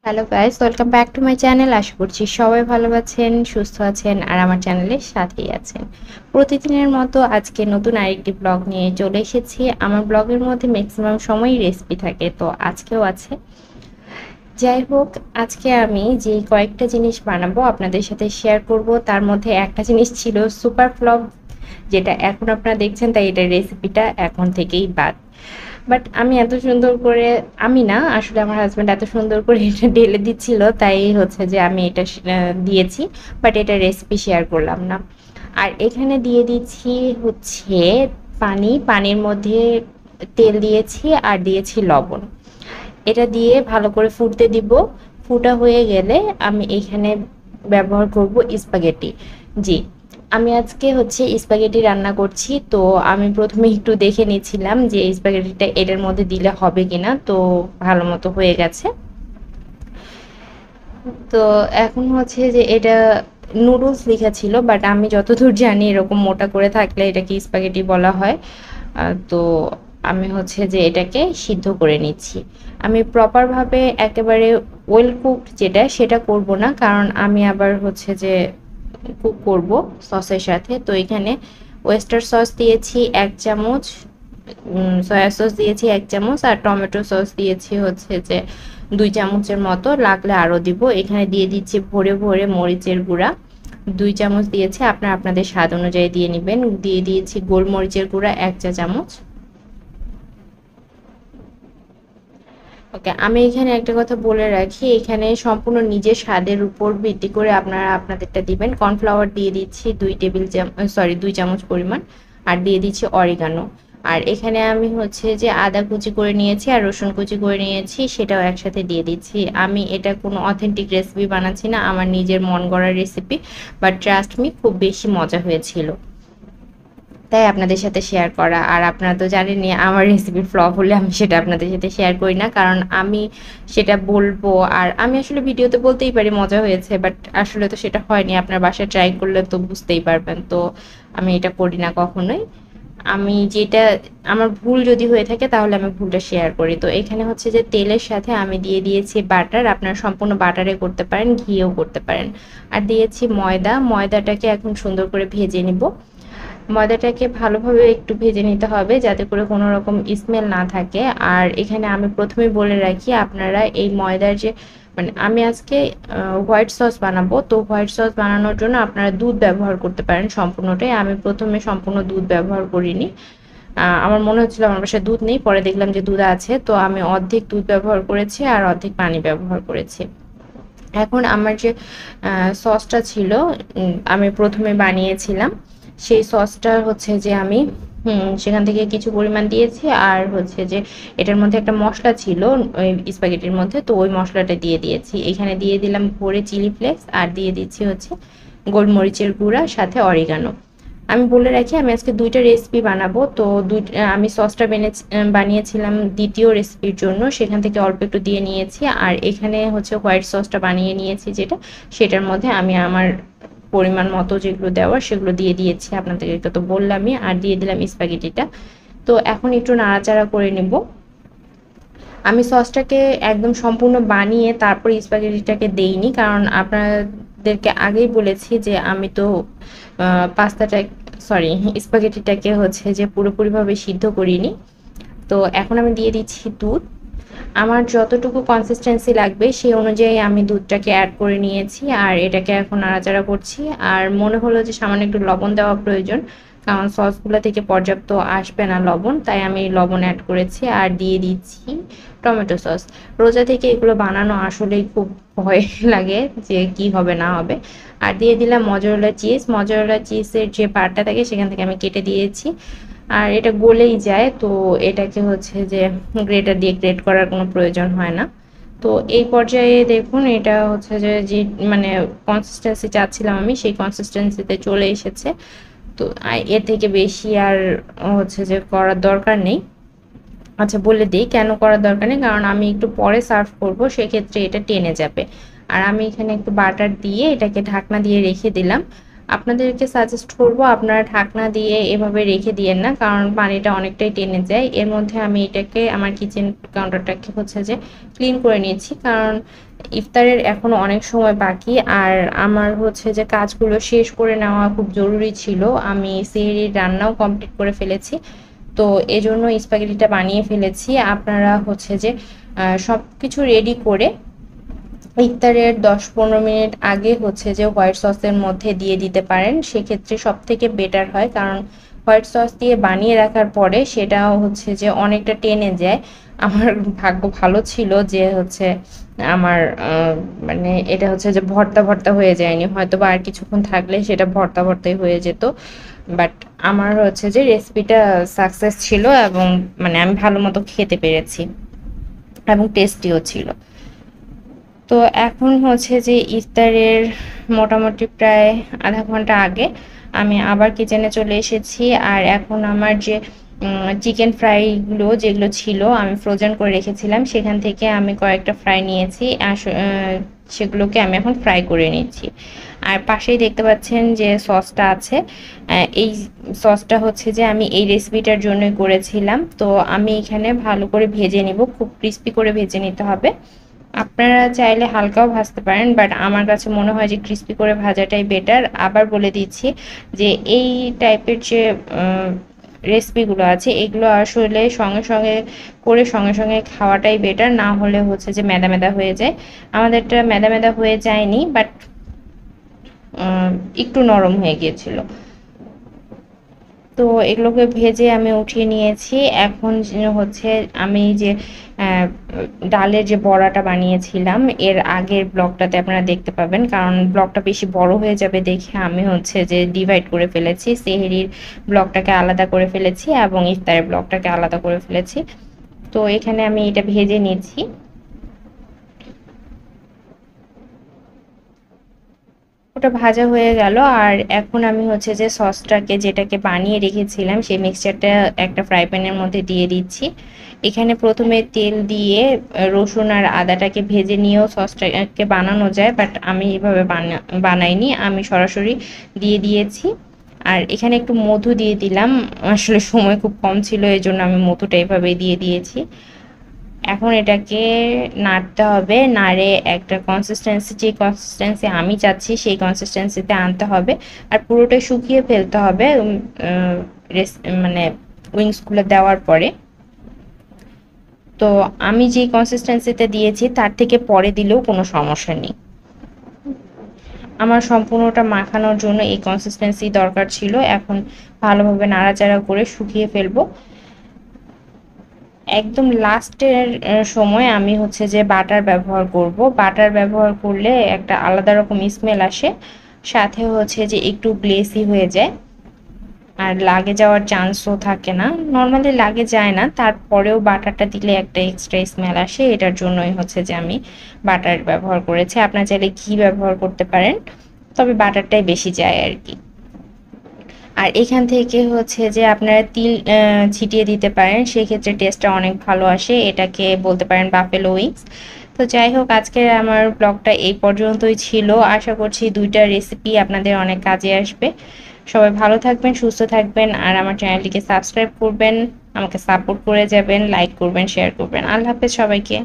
Hello guys, welcome back to my channel. আশা করছি সবাই ভালো আছেন, সুস্থ আছেন আর আমার চ্যানেলের সাথেই আছেন। প্রতিদিনের মতো আজকে নতুন আরেকটি ব্লগ নিয়ে চলে এসেছি। আমার ব্লগের মধ্যে ম্যাক্সিমাম সময়ই রেসিপি থাকে, তো আজকেও আছে। যাই হোক, আজকে আমি যে কয়েকটা জিনিস বানাবো আপনাদের সাথে শেয়ার করব, তার মধ্যে একটা জিনিস ছিল সুপার ফ্লপ, যেটা এখন আপনারা দেখছেন, তাই এটার রেসিপিটা এখন থেকেই বাদ। বাট আমি এত সুন্দর করে, আমি না আসলে, আমার হাজব্যান্ড এত সুন্দর করে এটা ঢেলে দিচ্ছিল, তাই হচ্ছে যে আমি এটা দিয়েছি। বাট এটা রেসিপি শেয়ার করলাম না। আর এখানে দিয়ে দিচ্ছি হচ্ছে পানির মধ্যে তেল দিয়েছি আর দিয়েছি লবণ। এটা দিয়ে ভালো করে ফুটতে দিব। ফুটা হয়ে গেলে আমি এখানে ব্যবহার করব স্পাগেটি। জি, আমি আজকে হচ্ছে স্পাগেটি রান্না করছি, তো আমি প্রথমে একটু দেখে নিচ্ছিলাম যে স্পাগেটিটা এটার মধ্যে দিলে হবে কিনা, তো ভালো মতো হয়ে গেছে। তো এখন হচ্ছে যে এটা নুডলস লেখা ছিল, বাট আমি যতদূর জানি এরকম মোটা করে থাকলে এটাকে স্পাগেটি বলা হয়। তো আমি হচ্ছে যে এটাকে সিদ্ধ করে নিচ্ছি। আমি প্রপারভাবে একেবারে ওয়েল কুকড যেটা, সেটা করব না, কারণ আমি আবার হচ্ছে যে কুক করব সসের সাথে। তো এখানে ওয়েস্টার সস দিয়েছি 1 চামচ, সয়া সস দিয়েছি 1 চামচ, আর টমেটো সস দিয়েছি হচ্ছে যে 2 চামচের মতো, লাগলে আরও দিব। এখানে দিয়ে দিচ্ছি ভরে ভরে মরিচের গুঁড়া 2 চামচ দিয়েছি, আপনারা আপনাদের স্বাদ অনুযায়ী দিয়ে নেবেন। দিয়ে দিয়েছি গোলমরিচের গুঁড়া 1 চা চামচ। ওকে, আমি এখানে একটা কথা বলে রাখি, এখানে সম্পূর্ণ নিজের স্বাদের উপর ভিত্তি করে আপনারা আপনাদেরটা দিবেন। কর্নফ্লাওয়ার দিয়ে দিচ্ছি 2 চামচ পরিমাণ, আর দিয়ে দিচ্ছি অরিগানো। আর এখানে আমি হচ্ছে যে আদা কুচি করে নিয়েছি আর রসুন কুচি করে নিয়েছি, সেটাও একসাথে দিয়ে দিচ্ছি। আমি এটা কোনো অথেন্টিক রেসিপি বানাচ্ছি না, আমার নিজের মন গড়া রেসিপি, বাট ট্রাস্ট মি, খুব বেশি মজা হয়েছিল, তাই আপনাদের সাথে শেয়ার করা। আর আপনারা তো জানেনই, আমার রেসিপি ফ্লপ হলে আমি সেটা আপনাদের সাথে শেয়ার করি না, কারণ আমি সেটা বলবো, আর আমি আসলে ভিডিওতে বলতেই পারি মজা হয়েছে, বাট আসলে তো সেটা হয়নি। আপনার বাসায় ট্রাই করলে তো বুঝতেই পারবেন। তো আমি এটা করি না কখনোই। আমি যেটা, আমার ভুল যদি হয়ে থাকে তাহলে আমি ভুলটা শেয়ার করি। তো এখানে হচ্ছে যে তেলের সাথে আমি দিয়ে দিয়েছি বাটার, আপনারা সম্পূর্ণ বাটারে করতে পারেন, ঘিও করতে পারেন। আর দিয়েছি ময়দাটাকে এখন সুন্দর করে ভেজে নিব। ময়দাটাকে ভালোভাবে একটু ভেজে নিতে হবে, যাতে করে কোনো রকম স্মেল না থাকে। আর এখানে আমি প্রথমেই বলে রাখি, আপনারা এই ময়দার যে, মানে আমি আজকে হোয়াইট সস বানাবো, তো হোয়াইট সস বানানোর জন্য আপনারা দুধ ব্যবহার করতে পারেন সম্পূর্ণটাই। আমি প্রথমে সম্পূর্ণ দুধ ব্যবহার করিনি। আমার মনে হচ্ছিল আমার বাসায় দুধ নেই, পরে দেখলাম যে দুধ আছে, তো আমি অর্ধেক দুধ ব্যবহার করেছি আর অর্ধেক পানি ব্যবহার করেছি। এখন আমার যে সসটা ছিল, আমি প্রথমে বানিয়েছিলাম, সেই সসটা হচ্ছে যে আমি সেখান থেকে কিছু পরিমাণ দিয়েছি। আর হচ্ছে যে এটার মধ্যে একটা মশলা ছিল ওই স্প্যাগেটির মধ্যে, তো ওই মশলাটা দিয়ে দিয়েছি। এখানে দিয়ে দিলাম ভরে চিলি ফ্লেক্স, আর দিয়ে দিচ্ছি হচ্ছে গোলমরিচের গুঁড়া, সাথে অরিগানো। আমি বলে রাখি, আমি আজকে দুইটা রেসিপি বানাবো, তো আমি সসটা বানিয়েছিলাম দ্বিতীয় রেসিপির জন্য, সেখান থেকে অল্প একটু দিয়ে নিয়েছি। আর এখানে হচ্ছে হোয়াইট সসটা বানিয়ে নিয়েছি যেটা, সেটার মধ্যে আমি আমার পরিমাণ মতো যেগুলো দেওয়ার সেগুলো দিয়ে দিয়েছি, আপনাদেরকে তো বললামই। আর দিয়ে দিলাম স্প্যাগেটিটা। তো এখন একটু নাড়াচাড়া করে নেব। আমি সসটাকে একদম সম্পূর্ণ বানিয়ে তারপর স্প্যাগেটিটাকে দেইনি, কারণ আপনাদেরকে আগেই বলেছি যে আমি তো পাস্তাটা, সরি, স্প্যাগেটিটাকে হচ্ছে যে পুরোপুরিভাবে সিদ্ধ করিনি। তো এখন আমি দিয়ে দিচ্ছি দুধ। আমার যতটুকু কনসিস্টেন্সি লাগবে সেই অনুযায়ী আমি দুধটাকে অ্যাড করে নিয়েছি, আর এটাকে এখন নাড়াচাড়া করছি। আর মনে হলো যে সামান্য একটু লবণ দেওয়া প্রয়োজন, কারণ সসগুলো থেকে পর্যাপ্ত আসবে না লবণ, তাই আমি লবণ অ্যাড করেছি। আর দিয়ে দিচ্ছি টমেটো সস। রোজা থেকে এগুলো বানানো আসলেই খুব ভয় লাগে যে কি হবে না হবে। আর দিয়ে দিলাম মজরেলা চিজের যে পার্টটা থাকে সেখান থেকে আমি কেটে দিয়েছি। আর এটা গলেই যায়, তো এটাকে হচ্ছে যে গ্রেটার দিয়ে গ্রেট করার কোনো প্রয়োজন হয় না। তো এই পর্যায়ে দেখুন, এটা হচ্ছে যে যে মানে কনসিস্টেন্সি চাচ্ছিলাম আমি, সেই কনসিস্টেন্সিতে চলে এসেছে। তো এর থেকে বেশি আর হচ্ছে যে করার দরকার নেই। আচ্ছা, বলে দিই কেন করার দরকার নেই, কারণ আমি একটু পরে সার্ভ করব, সেক্ষেত্রে এটা টেনে যাবে। আর আমি এখানে একটু বাটার দিয়ে এটাকে ঢাকনা দিয়ে রেখে দিলাম। আপনাদেরকে সাজেস্ট করব আপনারা ঢাকনা দিয়ে এভাবে রেখে দিয়েন না, কারণ পানিটা অনেকটাই টেনে যায়। এর মধ্যে আমি এটাকে আমার কিচেন কাউন্টারটাকে হচ্ছে যে ক্লিন করে নিয়েছি, কারণ ইফতারের এখনো অনেক সময় বাকি। আর আমার হচ্ছে যে কাজগুলো শেষ করে নেওয়া খুব জরুরি ছিল। আমি সেহরির রান্নাও কমপ্লিট করে ফেলেছি, তো এজন্য স্প্যাগেটিটা বানিয়ে ফেলেছি। আপনারা হচ্ছে যে সবকিছু রেডি করে ইফতারের 10-15 মিনিট আগে হচ্ছে যে হোয়াইট সসের মধ্যে দিয়ে দিতে পারেন, সেক্ষেত্রে সব থেকে বেটার হয়। কারণ হোয়াইট সস দিয়ে বানিয়ে রাখার পরে সেটাও হচ্ছে যে অনেকটা টেনে যায়। আমার ভাগ্য ভালো ছিল যে হচ্ছে আমার মানে এটা হচ্ছে যে ভর্তা ভর্তা হয়ে যায়নি, হয়তো বা আর কিছুক্ষণ থাকলে সেটা ভর্তা ভর্তাই হয়ে যেত। বাট আমার হচ্ছে যে রেসিপিটা সাকসেস ছিল, এবং মানে আমি ভালো মতো খেতে পেরেছি এবং টেস্টিও ছিল। তো এখন হচ্ছে যে ইফতারের মোটামুটি প্রায় আধা ঘন্টা আগে আমি আবার কিচেনে চলে এসেছি। আর এখন আমার যে চিকেন ফ্রাইগুলো যেগুলো ছিল আমি ফ্রোজেন করে রেখেছিলাম, সেখান থেকে আমি কয়েকটা ফ্রাই নিয়েছি, সেগুলোকে আমি এখন ফ্রাই করে নিচ্ছি। আর পাশেই দেখতে পাচ্ছেন যে সসটা আছে, এই সসটা হচ্ছে যে আমি এই রেসিপিটার জন্যই করেছিলাম। তো আমি এখানে ভালো করে ভেজে নিব, খুব ক্রিস্পি করে ভেজে নিতে হবে। আপনারা চাইলে হালকাও ভাজতে পারেন, বাট আমার কাছে মনে হয় যে ক্রিস্পি করে ভাজাটাই বেটার। আবার বলে দিচ্ছি যে এই টাইপের যে রেসিপিগুলো আছে এগুলো আসলে সঙ্গে সঙ্গে করে সঙ্গে সঙ্গে খাওয়াটাই বেটার, না হলে হচ্ছে যে মেদা মেদা হয়ে যায়। আমাদেরটা মেদা মেদা হয়ে যায়নি, বাট একটু নরম হয়ে গিয়েছিল। তো এগুলোকে ভেজে আমি উঠিয়ে নিয়েছি। এখন হচ্ছে আমি যে ডালের যে বড়াটা বানিয়েছিলাম এর আগের ব্লগটাতে আপনারা দেখতে পাবেন, কারণ ব্লগটা বেশি বড় হয়ে যাবে দেখে আমি হচ্ছে যে ডিভাইড করে ফেলেছি, সেহরির ব্লগটাকে আলাদা করে ফেলেছি এবং ইফতারের ব্লগটাকে আলাদা করে ফেলেছি। তো এখানে আমি এটা ভেজে নিচ্ছি। ওটা ভাজা হয়ে গেল। আর এখন আমি হচ্ছে যে সসটাকে যেটাকে বানিয়ে রেখেছিলাম সেই মিক্সচারটা একটা ফ্রাই প্যানের মধ্যে দিয়ে দিচ্ছি। এখানে প্রথমে তেল দিয়ে রসুন আর আদাটাকে ভেজে নিয়েও সসটাকে বানানো যায়, বাট আমি এভাবে বানাইনি, আমি সরাসরি দিয়ে দিয়েছি। আর এখানে একটু মধু দিয়ে দিলাম, আসলে সময় খুব কম ছিল এই জন্য আমি মধুটা এভাবে দিয়ে দিয়েছি। এখন এটাকে নাড়তে হবে, নাড়ে একটা কনসিস্টেন্সি, যে কনসিস্টেন্সি আমি চাচ্ছি সেই কনসিস্টেন্সিতে আনতে হবে। আর পুরোটাই শুকিয়ে ফেলতে হবে মানে উইংসগুলো দেওয়ার পরে। তো আমি যে কনসিস্টেন্সিতে দিয়েছি তার থেকে পরে দিলেও কোনো সমস্যা নেই। আমার সম্পূর্ণটা মাখানোর জন্য এই কনসিস্টেন্সি দরকার ছিল। এখন ভালোভাবে নাড়াচাড়া করে শুকিয়ে ফেলবো। একদম লাস্টের সময় আমি হচ্ছে যে বাটার ব্যবহার করব। বাটার ব্যবহার করলে একটা আলাদা রকম স্মেল আসে, সাথে হচ্ছে যে একটু গ্লেসি হয়ে যায় আর লাগে যাওয়ার চান্সও থাকে না। নর্মালি লাগে যায় না, তারপরেও বাটারটা দিলে একটা এক্সট্রা স্মেল আসে, এটার জন্যই হচ্ছে যে আমি বাটার ব্যবহার করেছি। আপনারা চাইলে ঘি ব্যবহার করতে পারেন, তবে বাটারটাই বেশি যায় আর কি। আর এখান থেকে হচ্ছে যে আপনারা তিল ছিটিয়ে দিতে পারেন, সেক্ষেত্রে টেস্টটা অনেক ভালো আসে। এটাকে বলতে পারেন বাফেলো উইংস। তো যাই হোক, আজকের আমার ব্লগটা এই পর্যন্তই ছিল। আশা করছি দুইটা রেসিপি আপনাদের অনেক কাজে আসবে। সবাই ভালো থাকবেন, সুস্থ থাকবেন, আর আমার চ্যানেলটিকে সাবস্ক্রাইব করবেন, আমাকে সাপোর্ট করে যাবেন, লাইক করবেন, শেয়ার করবেন। আল্লাহ হাফেজ সবাইকে।